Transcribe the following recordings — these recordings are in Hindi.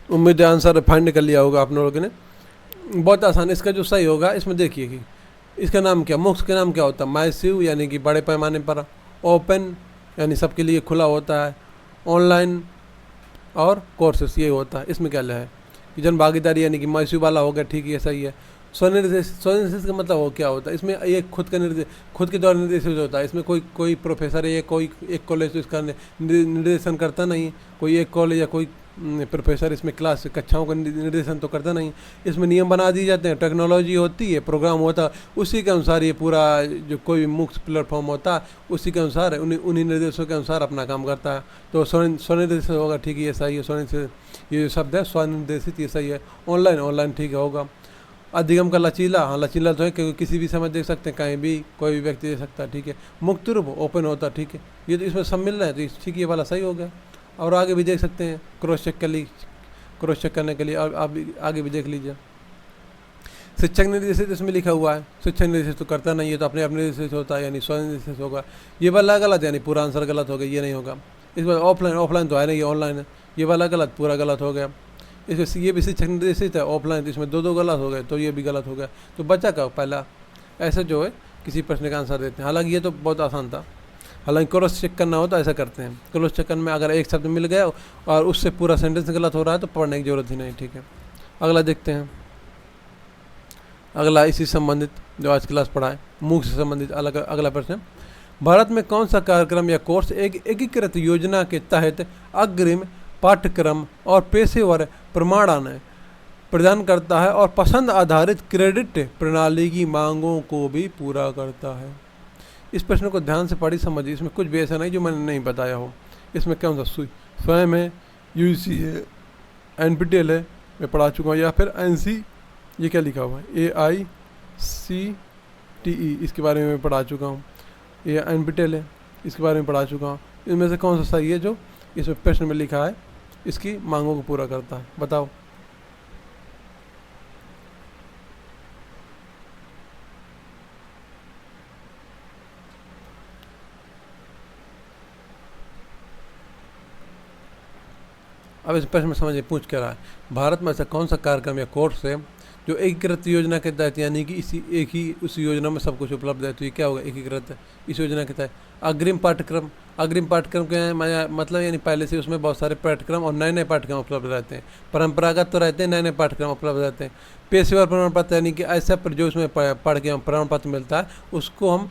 उम्मीद है आंसर फाइंड कर लिया होगा आप लोगों ने। बहुत आसान। इसका जो सही होगा इसमें देखिए कि इसका नाम क्या, मुख्य का नाम क्या होता है, मैसिव यानी कि बड़े पैमाने पर, ओपन यानी सबके लिए खुला होता है, ऑनलाइन और कोर्सेस ये होता है। इसमें क्या है कि जन भागीदारी यानी कि मैसिव वाला हो गया, ठीक है सही है। स्वनिर्देश, स्वनिर्देश का मतलब वो क्या होता है, इसमें ये खुद का निर्देश, खुद के द्वारा निर्देशित होता है। इसमें कोई कोई प्रोफेसर है या कोई एक कॉलेज तो इसका निर्देशन करता नहीं है, कोई एक कॉलेज या कोई प्रोफेसर इसमें क्लास कक्षाओं का निर्देशन तो करता नहीं। इसमें नियम बना दिए जाते हैं, टेक्नोलॉजी होती है, प्रोग्राम होता है, उसी के अनुसार ये पूरा जो कोई भी मुख्य प्लेटफॉर्म होता है उसी के अनुसार उन्हीं निर्देशों के अनुसार अपना काम करता है। तो स्वनिर्देशित होगा, ठीक है ये सही है। स्वनिर्देशित ये शब्द है, स्वनिर्देशित ये सही है। ऑनलाइन, ऑनलाइन ठीक है होगा। अधिगम का लचीला, हाँ लचीला तो है क्योंकि किसी भी समय देख सकते हैं, कहीं भी कोई भी व्यक्ति दे सकता है, ठीक है। मुक्त रूप ओपन होता है, ठीक है। ये तो इसमें सब मिल रहा है तो ठीक है, ये वाला सही हो गया। और आगे भी देख सकते हैं क्रॉस चेक क्रॉस चेक करने के लिए, और आप आगे भी देख लीजिए। शिक्षक निर्देशित इसमें लिखा हुआ है, शिक्षक निर्देशित तो करता नहीं है, तो अपने अपने निर्देशित होता है यानी स्वनिर्देशित होगा। ये वाला गलत यानी पूरा आंसर गलत हो गया, ये नहीं होगा। इस बार ऑफलाइन, ऑफलाइन तो है नहीं, ये ऑनलाइन है, ये वाला गलत, पूरा गलत हो गया। इसमें ये भी शिक्षक निर्देशित है ऑफलाइन, तो इसमें दो गलत हो गए, तो ये भी गलत हो गया। तो बचा का पहला, ऐसे जो है किसी प्रश्न का आंसर देते हैं। हालांकि ये तो बहुत आसान था, हालांकि क्रॉस चेक करना हो तो ऐसा करते हैं। क्रॉस चेक में अगर एक शब्द मिल गया और उससे पूरा सेंटेंस गलत हो रहा है तो पढ़ने की जरूरत ही नहीं, ठीक है। अगला देखते हैं। अगला इसी संबंधित जो आज क्लास पढ़ा है, मूक से संबंधित अगला प्रश्न। भारत में कौन सा कार्यक्रम या कोर्स एक एकीकृत योजना के तहत अग्रिम पाठ्यक्रम और पेशेवर प्रमाणन प्रदान करता है और पसंद आधारित क्रेडिट प्रणाली की मांगों को भी पूरा करता है? इस प्रश्न को ध्यान से पढ़ी समझिए, इसमें कुछ भी ऐसा नहीं जो मैंने नहीं बताया हो। इसमें कौन सा स्वयं है, यूजीसी है, एनपीटीईएल है, मैं पढ़ा चुका हूँ, या फिर एनसी, ये क्या लिखा हुआ है, AICTE, इसके बारे में मैं पढ़ा चुका हूँ। ये एनपीटीईएल है, इसके बारे में पढ़ा चुका हूँ। इनमें से कौन सा सही है जो इसमें प्रश्न में लिखा है इसकी मांगों को पूरा करता है, बताओ। अब इस प्रश्न में समझिए पूछ क्या रहा है। भारत में ऐसा कौन सा कार्यक्रम या कोर्स है जो एकीकृत योजना के तहत यानी कि इसी एक ही उस योजना में सब कुछ उपलब्ध है, तो ये क्या होगा, एकीकृत है इस योजना के तहत। अग्रिम पाठ्यक्रम, अग्रिम पाठ्यक्रम के मतलब यानी पहले से उसमें बहुत सारे पाठ्यक्रम और नए नए पाठ्यक्रम उपलब्ध रहते हैं। परंपरागत तो रहते हैं, नए नए पाठ्यक्रम उपलब्ध रहते हैं। पेशेवर प्रमाण पत्र यानी कि ऐसा जो उसमें पढ़ के प्रमाण पत्र मिलता है उसको हम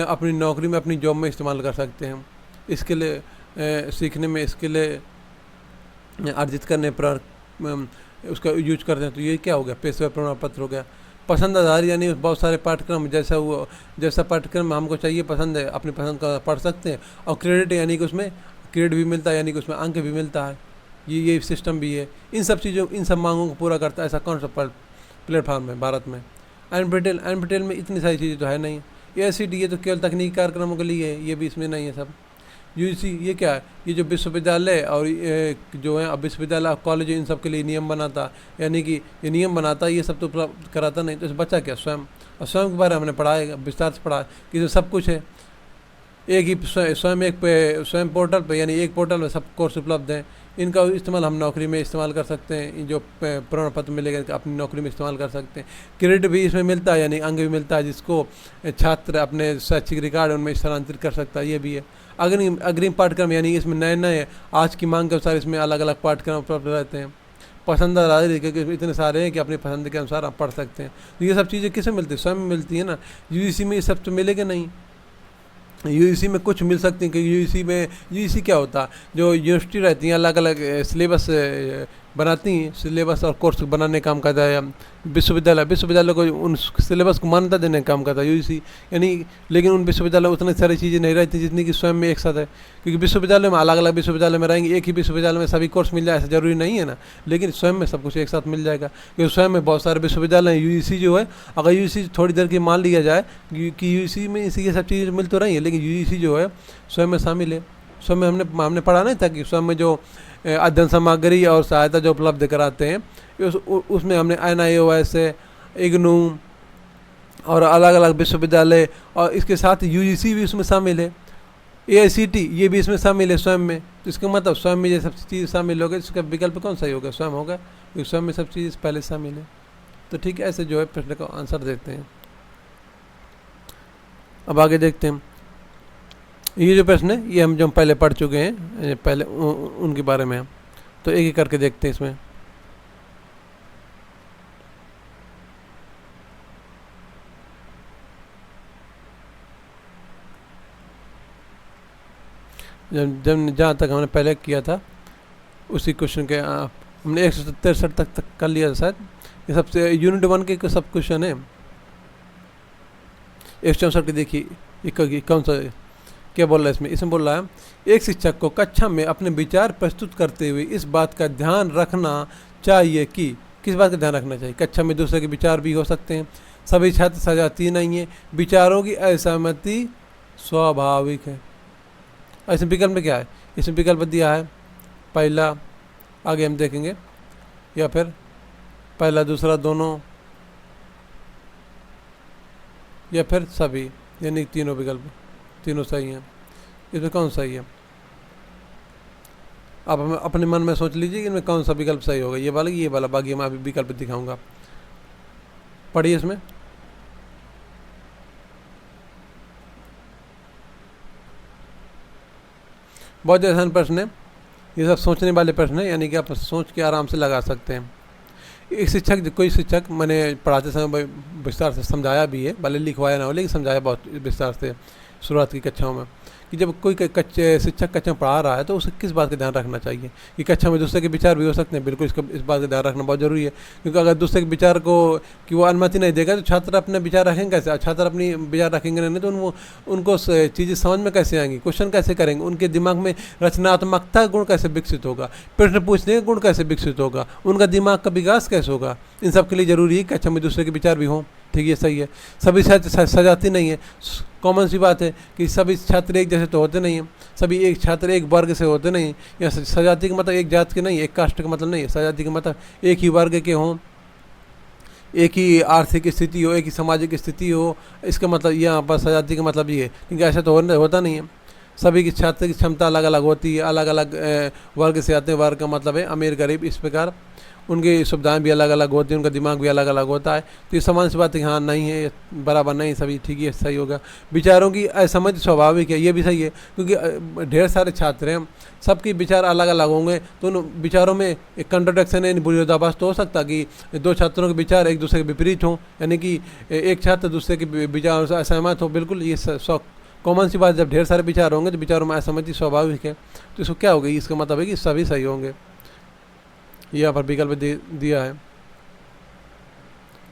अपनी नौकरी में, अपनी जॉब में इस्तेमाल कर सकते हैं। इसके लिए सीखने में, इसके लिए अर्जित करने पर उसका यूज करते हैं, तो ये क्या हो गया, पेशेवर प्रमाण पत्र हो गया। पसंद आधारित यानी बहुत सारे पाठ्यक्रम जैसा पाठ्यक्रम हमको चाहिए, पसंद है, अपनी पसंद का पढ़ सकते हैं। और क्रेडिट यानी कि उसमें क्रेडिट भी मिलता है, यानी कि उसमें अंक भी मिलता है, ये सिस्टम भी है। इन सब चीज़ों, इन सब मांगों को पूरा करता है ऐसा कौन सा प्लेटफॉर्म है भारत में। एनपीटीईएल में इतनी सारी चीज़ें तो है नहीं। AICTE ये तो केवल तकनीकी कार्यक्रमों के लिए है, ये भी इसमें नहीं है सब। यूजीसी ये क्या है, ये जो विश्वविद्यालय और जो है अब विश्वविद्यालय कॉलेज इन सब के लिए नियम बनाता, यानी कि ये नियम बनाता, ये सब तो उपलब्ध कराता नहीं। तो इस बच्चा क्या, स्वयं। और स्वयं के बारे में हमने पढ़ा है, विस्तार से पढ़ा कि जो सब कुछ है एक ही स्वयं पोर्टल पे, यानी एक पोर्टल में सब कोर्स उपलब्ध हैं। इनका इस्तेमाल हम नौकरी में इस्तेमाल कर सकते हैं, जो प्रमाण पत्र मिलेगा अपनी नौकरी में इस्तेमाल कर सकते हैं। क्रेडिट भी इसमें मिलता है, यानी अंग भी मिलता है जिसको छात्र अपने शैक्षिक रिकॉर्ड उनमें स्थानांतरित कर सकता है, ये भी है। अग्रिम पाठ्यक्रम यानी इसमें नए नए आज की मांग के अनुसार इसमें अलग अलग पाठ्यक्रम उपलब्ध रहते हैं। पसंद आधारित क्योंकि इतने सारे हैं कि अपनी पसंद के अनुसार आप पढ़ सकते हैं। तो ये सब चीज़ें किसे मिलती है, स्वयं मिलती है ना। यूजीसी में ये सब तो मिलेगा नहीं। यूजीसी में कुछ मिल सकती है क्योंकि यूजीसी क्या होता है, जो यूनिवर्सिटी रहती हैं अलग अलग सिलेबस बनाती हैं, सिलेबस और कोर्स बनाने का काम करता है। विश्वविद्यालय को उन सिलेबस को मान्यता देने का काम करता है यूजीसी, यानी। लेकिन उन विश्वविद्यालय उतनी सारी चीज़ें नहीं रहती जितनी कि स्वयं में एक साथ है, क्योंकि विश्वविद्यालय में अलग अलग विश्वविद्यालय में रहेंगे, एक ही विश्वविद्यालय में सभी कोर्स मिल जाए ऐसा जरूरी नहीं है ना। लेकिन स्वयं में सब कुछ एक साथ मिल जाएगा, क्योंकि स्वयं में बहुत सारे विश्वविद्यालय हैं। यूजीसी जो है, अगर यूजीसी थोड़ी देर की मान लिया जाए कि यूजीसी में इसी ये सब चीज़ें मिल तो रही है, लेकिन यूजीसी जो है स्वयं में शामिल है। स्वयं में हमने पढ़ा नहीं था कि स्वयं में जो अध्ययन सामग्री और सहायता जो उपलब्ध कराते हैं उसमें हमने NIOS, इग्नू और अलग अलग विश्वविद्यालय और इसके साथ यूजीसी भी उसमें शामिल है। AICT ये भी इसमें शामिल है स्वयं में, तो इसका मतलब स्वयं में ये सब चीज़ शामिल हो गई, इसका विकल्प कौन सा होगा? स्वयं होगा, क्योंकि स्वयं में सब चीज़ पहले शामिल है। तो ठीक है, ऐसे जो है प्रश्न का आंसर देते हैं। अब आगे देखते हैं, ये जो प्रश्न है ये हम जो पहले पढ़ चुके हैं, पहले उनके बारे में, तो एक एक करके देखते हैं इसमें। जब जहाँ तक हमने पहले किया था उसी क्वेश्चन के हमने 163 तक कर लिया था शायद। ये सबसे यूनिट 1 के सब क्वेश्चन है। 164 के देखिए, ये कौन सा क्या बोल रहा है इसमें? इसमें बोल रहा है, एक शिक्षक को कक्षा में अपने विचार प्रस्तुत करते हुए इस बात का ध्यान रखना चाहिए कि, किस बात का ध्यान रखना चाहिए? कक्षा में दूसरे के विचार भी हो सकते हैं, सभी छात्र सजाती नहीं है, विचारों की असहमति स्वाभाविक है। इसमें विकल्प में क्या है? इसमें विकल्प दिया है पहला, आगे हम देखेंगे, या फिर पहला दूसरा दोनों, या फिर सभी, यानी तीनों विकल्प, तीनों सही हैं। इसमें कौन सही है? आप हमें अपने मन में सोच लीजिए कि इनमें कौन सा विकल्प सही होगा, ये वाला ये वाला। बाकी मैं अभी विकल्प दिखाऊंगा, पढ़िए इसमें। बहुत आसान प्रश्न है, ये सब सोचने वाले प्रश्न है, यानी कि आप सोच के आराम से लगा सकते हैं। एक शिक्षक, कोई शिक्षक, मैंने पढ़ाते समय विस्तार से समझाया भी है, भले लिखवाया ना हो लेकिन समझाया बहुत विस्तार से शुरुआत की कक्षाओं में, कि जब कोई शिक्षक कक्षा में पढ़ा रहा है तो उसे किस बात का ध्यान रखना चाहिए कि कक्षा में दूसरे के विचार भी हो सकते हैं। बिल्कुल इस बात का ध्यान रखना बहुत जरूरी है, क्योंकि अगर दूसरे के विचार को कि वो अनुमति नहीं देगा तो छात्र अपने विचार रखेंगे कैसे? छात्र अपनी विचार रखेंगे नहीं तो उनको चीज़ें समझ में कैसे आएंगी, क्वेश्चन कैसे करेंगे, उनके दिमाग में रचनात्मकता गुण कैसे विकसित होगा, प्रश्न पूछने का गुण कैसे विकसित होगा, उनका दिमाग का विकास कैसे होगा? इन सब के लिए जरूरी है कि कक्षा में दूसरे के विचार भी हों। ठीक है, सही है। सभी छात्र सजाती नहीं है, कॉमन सी बात है कि सभी छात्र एक जैसे तो होते नहीं हैं, सभी एक छात्र एक वर्ग से होते नहीं, या सजाती का मतलब एक जात के नहीं, एक कास्ट का मतलब नहीं है। सजाती का मतलब एक ही वर्ग के हों, एक ही आर्थिक स्थिति हो, एक ही सामाजिक स्थिति हो, इसका मतलब यहाँ पर सजाती का मतलब ये है, क्योंकि ऐसा तो होता नहीं है। सभी की छात्र की क्षमता अलग अलग होती है, अलग अलग वर्ग से आते हैं। वर्ग का मतलब है अमीर गरीब, इस प्रकार उनकी सुविधाएं भी अलग अलग होती हैं, उनका दिमाग भी अलग अलग होता है। तो ये समान सी बात है, हाँ नहीं है, बराबर नहीं, सभी ठीक है, सही होगा। विचारों की असमझ स्वाभाविक है, ये भी सही है, क्योंकि ढेर सारे छात्र हैं, सबके विचार अलग अलग होंगे, तो उन विचारों में एक कंट्रोडक्शन है, विरोधाभास तो हो सकता कि दो छात्रों के विचार एक दूसरे के विपरीत हों, यानी कि एक छात्र दूसरे के विचारों से असहमत हो। बिल्कुल ये कॉमन सी बात, जब ढेर सारे विचार होंगे तो विचारों में असहमति स्वाभाविक है, तो इसको क्या होगी? इसका मतलब है कि सभी सही होंगे। यहाँ पर विकल्प दिया है,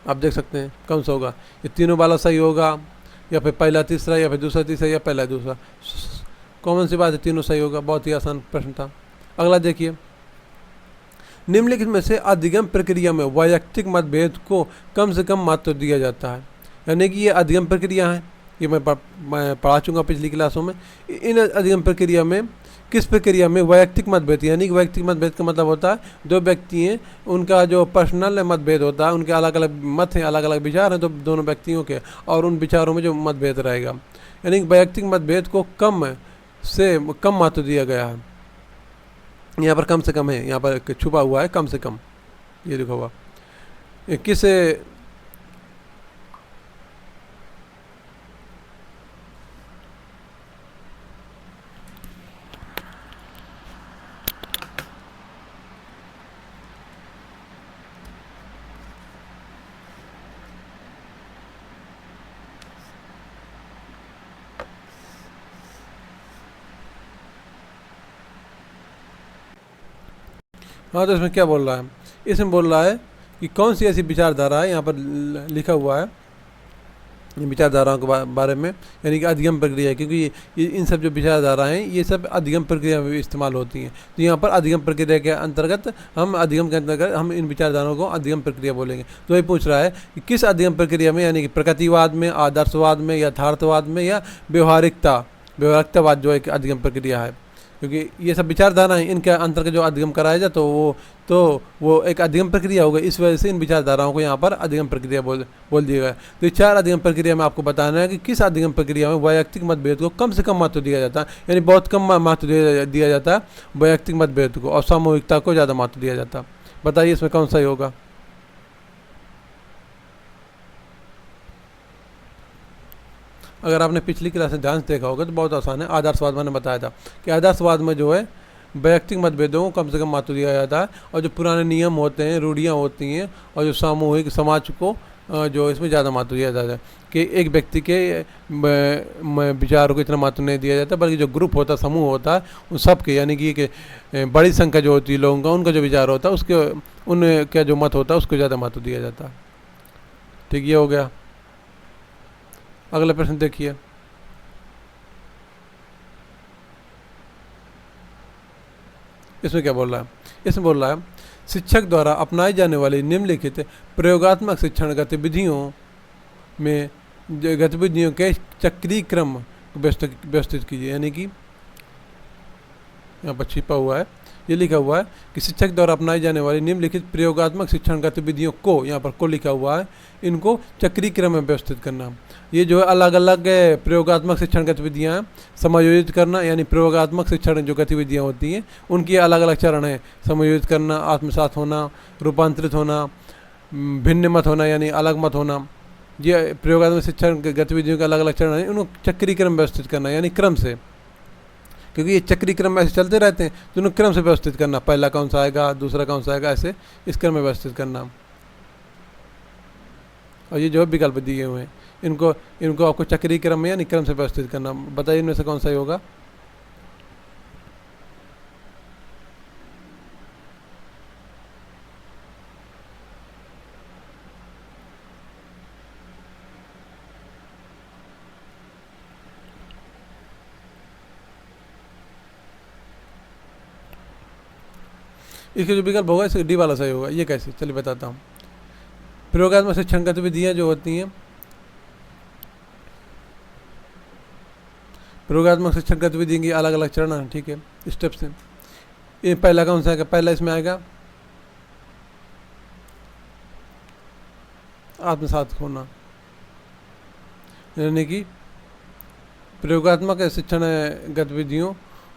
आप देख सकते हैं कौन सा होगा। ये तीनों वाला सही होगा, या फिर पहला तीसरा, या फिर दूसरा तीसरा, या पहला दूसरा। कॉमन सी बात है, तीनों सही होगा। बहुत ही आसान प्रश्न था। अगला देखिए, निम्नलिखित में से अधिगम प्रक्रिया में वैयक्तिक मतभेद को कम से कम महत्व दिया जाता है। यानी कि ये अधिगम प्रक्रिया है, ये मैं पढ़ा चुका पिछली क्लासों में। इन अधिगम प्रक्रिया में किस प्रक्रिया में वैयक्तिक मतभेद, यानी कि वैयक्तिक मतभेद का मतलब होता है दो व्यक्ति हैं, उनका जो पर्सनल मतभेद होता है, उनके अलग अलग मत हैं, अलग अलग विचार हैं तो दोनों व्यक्तियों के, और उन विचारों में जो मतभेद रहेगा, यानी कि वैयक्तिक मतभेद को कम से कम महत्व दिया गया है। यहाँ पर कम से कम है, यहाँ पर छुपा हुआ है कम से कम, ये लिखा हुआ। किस हाँ, तो इसमें क्या बोल रहा है? इसमें बोल रहा है कि कौन सी ऐसी विचारधारा है, यहाँ पर लिखा हुआ है विचारधाराओं के बारे में, यानी कि अधिगम प्रक्रिया है, क्योंकि ये इन सब जो विचारधाराएं हैं ये सब अधिगम प्रक्रिया में भी इस्तेमाल होती हैं। तो यहाँ पर अधिगम प्रक्रिया के अंतर्गत हम इन विचारधाराओं को अधिगम प्रक्रिया बोलेंगे। तो ये पूछ रहा है कि किस अधिगम प्रक्रिया में, यानी कि प्रकृतिवाद में, आदर्शवाद में, यथार्थवाद में, या व्यवहारिकतावाद जो एक अधिगम प्रक्रिया है, क्योंकि ये सब विचारधाराएं, इनके अंतर का जो अधिगम कराया जाए तो वो एक अधिगम प्रक्रिया हो गई। इस वजह से इन विचारधाराओं को यहाँ पर अधिगम प्रक्रिया बोल दिया गया। तो ये 4 अधिगम प्रक्रिया में आपको बताना है कि किस अधिगम प्रक्रिया में वैयक्तिक मतभेद को कम से कम महत्व दिया जाता है, यानी बहुत कम महत्व दिया जाता है वैयक्तिक मतभेद को, और सामूहिकता को ज़्यादा महत्व दिया जाता है। बताइए इसमें कौन सा ही होगा। अगर आपने पिछली क्लास में ध्यान से देखा होगा तो बहुत आसान है। आदर्शवाद मैंने बताया था कि आदर्शवाद में जो है वैयक्तिक मतभेदों को कम से कम महत्व दिया जाता है, और जो पुराने नियम होते हैं, रूढ़ियाँ होती हैं, और जो सामूहिक समाज को जो इसमें ज़्यादा महत्व दिया जाता है कि एक व्यक्ति के विचारों को इतना महत्व नहीं दिया जाता, बल्कि जो ग्रुप होता है, समूह होता है, उन सब के, यानी कि बड़ी संख्या जो होती है लोगों का, उनका जो विचार होता है, उसके उनका जो मत होता है उसको ज़्यादा महत्व दिया जाता है। ठीक, ये हो गया। अगला प्रश्न देखिए। इसमें क्या बोल रहा है? इसमें बोल रहा है शिक्षक द्वारा अपनाई जाने वाली निम्नलिखित प्रयोगात्मक शिक्षण गतिविधियों में गतिविधियों के चक्रीय क्रम व्यवस्थित कीजिए। यानी कि यहाँ पर छिपा हुआ है, ये लिखा हुआ है कि शिक्षक द्वारा अपनाई जाने वाली निम्नलिखित प्रयोगात्मक शिक्षण गतिविधियों को, यहाँ पर को लिखा हुआ है, इनको चक्रीय क्रम में व्यवस्थित करना। ये जो है अलग अलग प्रयोगात्मक शिक्षण गतिविधियाँ हैं, समायोजित करना, यानी प्रयोगात्मक शिक्षण जो गतिविधियाँ होती हैं उनकी अलग अलग चरण हैं। समायोजित करना, आत्मसात होना, रूपांतरित होना, भिन्न मत होना यानी अलग मत होना, ये प्रयोगात्मक शिक्षण गतिविधियों के अलग अलग चरण हैं। उनको चक्रीय क्रम में व्यवस्थित करना, यानी क्रम से, क्योंकि ये चक्रीय क्रम में ऐसे चलते रहते हैं, तो उन्हें क्रम से व्यवस्थित करना। पहला कौन सा आएगा, दूसरा कौन सा आएगा, ऐसे इस क्रम में व्यवस्थित करना। और ये जो है विकल्प दिए हुए हैं, इनको आपको चक्रीय क्रम में यानी क्रम से व्यवस्थित करना। बताइए इनमें से कौन सा ही होगा। इसके जो विकल्प होगा इसका डी वाला सही होगा। ये कैसे, चलिए बताता हूँ। प्रयोगात्मक शिक्षण गतिविधियाँ जो होती हैं, प्रयोगात्मक शिक्षण गतिविधि की अलग अलग चरण है, ठीक है, स्टेप्स हैं। ये पहला कौन सा आएगा, पहला इसमें आएगा आत्मसात होना, यानी कि प्रयोगात्मक शिक्षण गतिविधियों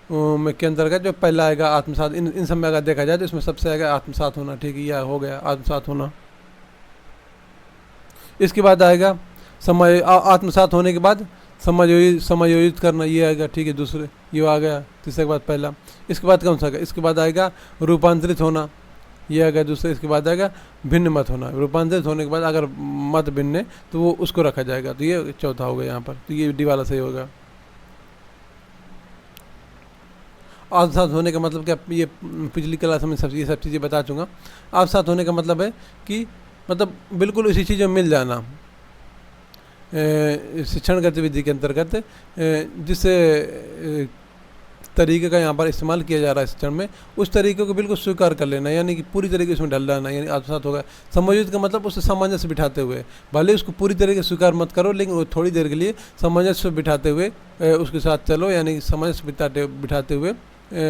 में के अंतर्गत जो पहला आएगा आत्मसात। इन सब में अगर देखा जाए तो इसमें सबसे आएगा आत्मसात होना, ठीक है, यह हो गया आत्मसात होना। इसके बाद आएगा आत्मसात होने के बाद समायोजित करना, ये आएगा, ठीक है, दूसरे ये आ गया, तीसरे के बाद पहला। इसके बाद कौन सा आएगा, इसके बाद आएगा रूपांतरित होना, ये आएगा दूसरे। इसके बाद आएगा भिन्न मत होना। रूपांतरित होने के बाद अगर मत भिन्न है तो वो उसको रखा जाएगा, तो ये चौथा हो गया यहाँ पर, तो ये डी वाला सही होगा। आत्मसात होने का मतलब क्या, ये पिछली क्लास में ये सब चीज़ें बता चुका। आत्मसात होने का मतलब है कि मतलब बिल्कुल उसी चीज़ में मिल जाना, शिक्षण गतिविधि के अंतर्गत जिस तरीके का यहाँ पर इस्तेमाल किया जा रहा है शिक्षण में, उस तरीके को बिल्कुल स्वीकार कर लेना, यानी कि पूरी तरीके से उसमें ढल जाना, यानी आत्मसात होगा। समायोजित का मतलब उससे सामंजस्य बिठाते हुए, भले उसको पूरी तरीके से स्वीकार मत करो, लेकिन वो थोड़ी देर के लिए सामंजस्य बिठाते हुए उसके साथ चलो, यानी सामंजस्य बिठाते हुए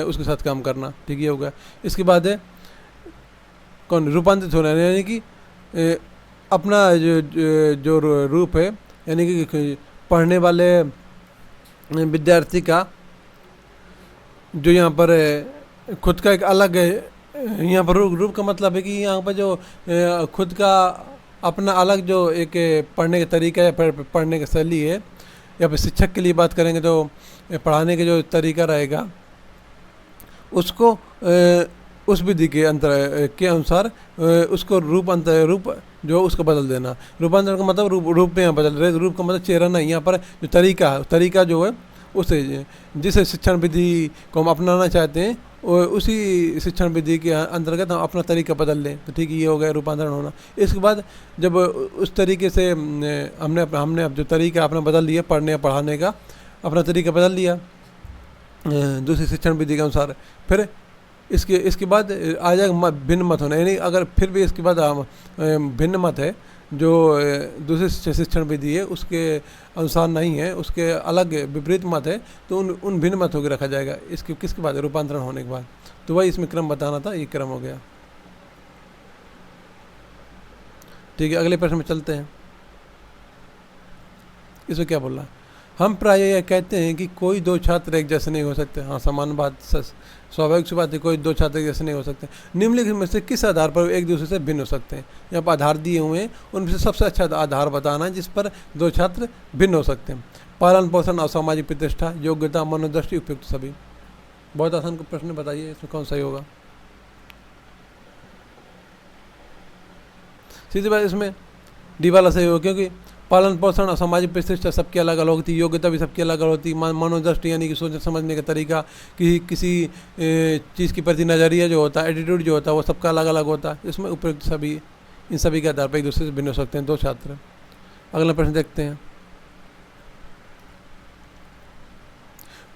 उसके साथ काम करना, ठीक है, होगा। इसके बाद है कौन, रूपांतरित होना, यानी कि अपना जो रूप है, यानी कि पढ़ने वाले विद्यार्थी का जो यहाँ पर खुद का एक अलग यहाँ पर रूप का मतलब है कि यहाँ पर जो खुद का अपना अलग जो एक पढ़ने का तरीका या पढ़ने की शैली है, या फिर शिक्षक के लिए बात करेंगे तो पढ़ाने का जो तरीका रहेगा, उसको उस विधि के अनुसार उसको रूप जो उसको बदल देना। रूपांतरण का मतलब रूप में यहाँ बदल रहे, रूप का मतलब चेहरा नहीं, यहाँ पर जो तरीका जो है उसे, जिस शिक्षण विधि को हम अपनाना चाहते हैं उसी शिक्षण विधि के अंतर्गत हम अपना तरीका बदल लें, तो ठीक है, ये हो गया रूपांतरण होना। इसके बाद जब उस तरीके से हमने अब जो तरीका अपना बदल लिया, पढ़ने या पढ़ाने का अपना तरीका बदल लिया दूसरी शिक्षण विधि के अनुसार, फिर इसके बाद आ जाएगा भिन्न मत होना, यानी अगर फिर भी इसके बाद भिन्न मत है जो दूसरी शिक्षण विधि है उसके अनुसार नहीं है, उसके अलग विपरीत मत है, तो उन भिन्न मतों को रखा जाएगा इसके किसके बाद, रूपांतरण होने के बाद। तो वही इसमें क्रम बताना था, ये क्रम हो गया। ठीक है, अगले प्रश्न में चलते हैं। इसमें क्या बोल रहा है, हम प्राय यह कहते हैं कि कोई दो छात्र एक जैसे नहीं हो सकते। हाँ, समान बात, स्वाभाविक सी बात है, कोई दो छात्र एक जैसे नहीं हो सकते। निम्नलिखित में से किस आधार पर एक दूसरे से भिन्न हो सकते हैं। यहाँ पर आधार दिए हुए हैं, उनमें से सबसे अच्छा आधार बताना है जिस पर दो छात्र भिन्न हो सकते हैं। पालन पोषण और सामाजिक प्रतिष्ठा, योग्यता, मनोदृष्टि, उपयुक्त सभी। बहुत आसान प्रश्न बताइए, इसमें कौन सही होगा। सीधी बात, इसमें डी वाला सही होगा, क्योंकि पालन पोषण और सामाजिक प्रतिष्ठा सबकी अलग अलग होती है, योग्यता भी सबकी अलग अलग होती है, मनोदृष्टि यानी कि सोचने समझने का तरीका, किसी चीज़ के प्रति नज़रिया जो होता है, एटीट्यूड जो होता है, वो सबका अलग अलग होता है। इसमें उपयुक्त सभी, इन सभी के आधार पर एक दूसरे से भिन्न हो सकते हैं दो छात्र। अगला प्रश्न देखते हैं।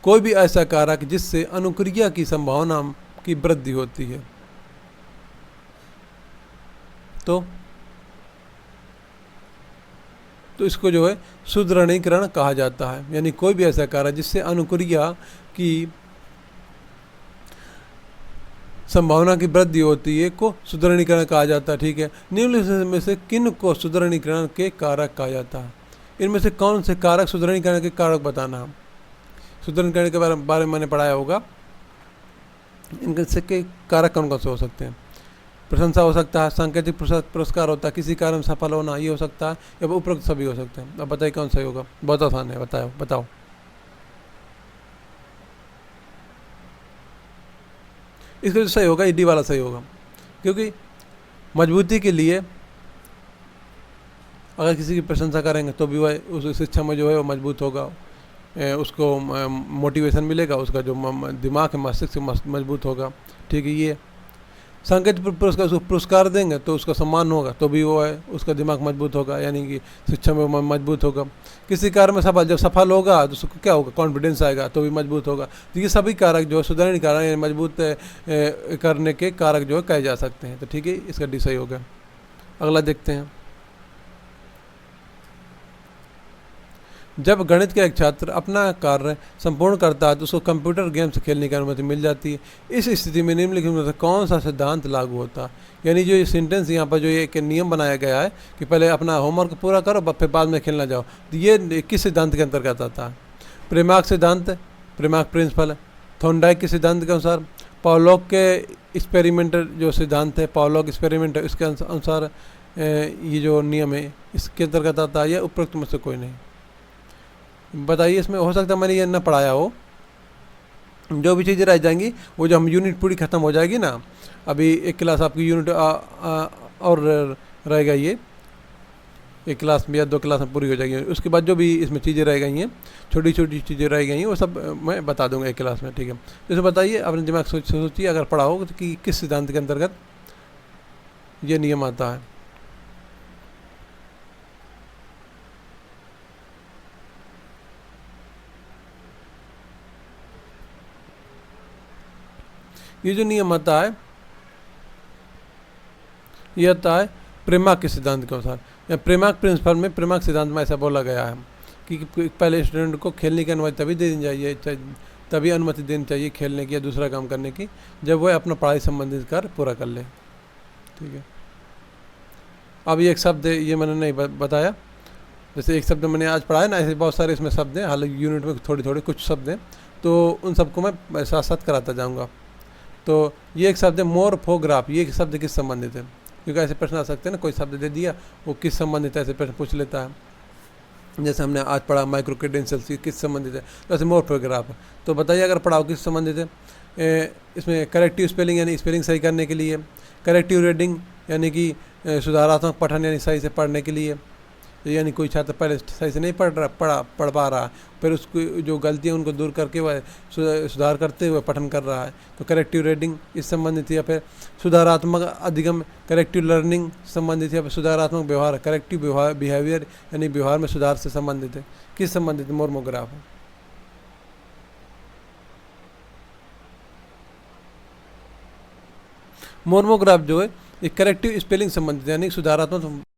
कोई भी ऐसा कारक जिससे अनुक्रिया की संभावना की वृद्धि होती है। तो इसको जो है सुदृढ़ीकरण कहा जाता है, यानी कोई भी ऐसा कार्य जिससे अनुक्रिया की संभावना की वृद्धि होती है को सुदृढ़ीकरण कहा जाता है। ठीक है, निम्नलिखित में से किन को सुदृढ़ीकरण के कारक कहा जाता है। इनमें से कौन से कारक सुदृढ़ीकरण के कारक बताना है। सुदृढ़ीकरण के बारे में मैंने पढ़ाया होगा, इनके से के कारक कौन कौन से हो सकते हैं। प्रशंसा हो सकता है, सांकेतिक पुरस्कार होता है, किसी कारण सफल होना, ये हो सकता है, या उपरोक्त सभी हो सकते हैं। अब बताइए कौन सही होगा, बहुत आसान है, बताओ। इसका जो सही होगा, डी वाला सही होगा, क्योंकि मजबूती के लिए अगर किसी की प्रशंसा करेंगे तो भी वह उस शिक्षा में जो है वो मजबूत होगा, उसको मोटिवेशन मिलेगा, उसका जो दिमाग है, मस्तिष्क मजबूत होगा। ठीक है, ये सांकेतिक पुरस्कार, उसको पुरस्कार देंगे तो उसका सम्मान होगा, तो भी वो है उसका दिमाग मजबूत होगा, यानी कि शिक्षा में मजबूत होगा। किसी कार्य में जब सफल होगा तो उसको क्या होगा, कॉन्फिडेंस आएगा, तो भी मजबूत होगा। तो ये सभी कारक जो है सुधारण कारक, यानी मजबूत करने के कारक जो है कहे जा सकते हैं। तो ठीक है, इसका डी सही होगा। अगला देखते हैं। जब गणित का एक छात्र अपना कार्य संपूर्ण करता है तो उसको कंप्यूटर गेम्स खेलने की अनुमति मिल जाती है। इस स्थिति में निम्नलिखित में से कौन सा सिद्धांत लागू होता है। यानी जो ये सेंटेंस यहाँ पर जो ये एक नियम बनाया गया है कि पहले अपना होमवर्क पूरा करो फिर बाद में खेलना जाओ, तो ये किस सिद्धांत के अंतर्गत आता है। प्रेमाक सिद्धांत, प्रेमाक प्रिंसिपल, थॉर्नडाइक के सिद्धांत के अनुसार, पावलोव के एक्सपेरिमेंटल जो सिद्धांत है, पावलोव एक्सपेरिमेंट, इसके अनुसार ये जो नियम है इसके अंतर्गत आता है, या उपरोक्त में से कोई नहीं। बताइए, इसमें हो सकता है मैंने ये ना पढ़ाया हो, जो भी चीज़ें रह जाएंगी वो जो हम यूनिट पूरी ख़त्म हो जाएगी ना, अभी एक क्लास आपकी यूनिट और रहेगा, ये एक क्लास में या 2 क्लास में पूरी हो जाएगी। उसके बाद जो भी इसमें चीज़ें रह गई हैं, छोटी छोटी चीज़ें रह गई हैं, वो सब मैं बता दूंगा एक क्लास में। ठीक है, तो इसे बताइए, अपने दिमाग सोचिए अगर पढ़ा हो कि किस सिद्धांत के अंतर्गत ये नियम आता है। ये जो नियम आता है ये आता है प्रेमाक के सिद्धांत के अनुसार, या प्रेमाक प्रिंसिपल में, प्रेमाक सिद्धांत में ऐसा बोला गया है कि पहले स्टूडेंट को खेलने की अनुमति तभी देनी चाहिए, तभी अनुमति देनी चाहिए खेलने की या दूसरा काम करने की, जब वह अपना पढ़ाई संबंधित कार्य पूरा कर ले। ठीक है, अब ये एक शब्द है, ये मैंने नहीं बताया, जैसे एक शब्द मैंने आज पढ़ाया ना, ऐसे बहुत सारे इसमें शब्द हैं, हालांकि यूनिट में थोड़ी थोड़ी कुछ शब्द हैं, तो उन सबको मैं साथ साथ कराता जाऊँगा। तो ये एक शब्द है मोर्फोग्राफ, ये शब्द किस संबंधित है, क्योंकि ऐसे प्रश्न आ सकते हैं ना, कोई शब्द दे दिया वो किस संबंधित है, ऐसे प्रश्न पूछ लेता है। जैसे हमने आज पढ़ा माइक्रो क्रेडेंशियल्स किस संबंधित है, तो ऐसे मोर्फोग्राफ। तो बताइए अगर पढ़ाओ किस संबंधित है। इसमें करेक्टिव स्पेलिंग यानी स्पेलिंग सही करने के लिए, करेक्टिव रीडिंग यानी कि सुधारात्मक पठन यानी सही से पढ़ने के लिए, यानी कोई छात्र पहले सही से नहीं पढ़ पा रहा, फिर उसको जो गलतियाँ उनको दूर करके वह सुधार करते हुए पठन कर रहा है, तो करेक्टिव रीडिंग इस संबंधित, या फिर सुधारात्मक अधिगम करेक्टिव लर्निंग संबंधित, या फिर सुधारात्मक व्यवहार करेक्टिव बिहेवियर यानी व्यवहार में सुधार से संबंधित है। किस संबंधित मोर्फोग्राफ है। मोर्फोग्राफ जो है एक करेक्टिव स्पेलिंग संबंधित यानी सुधारात्मक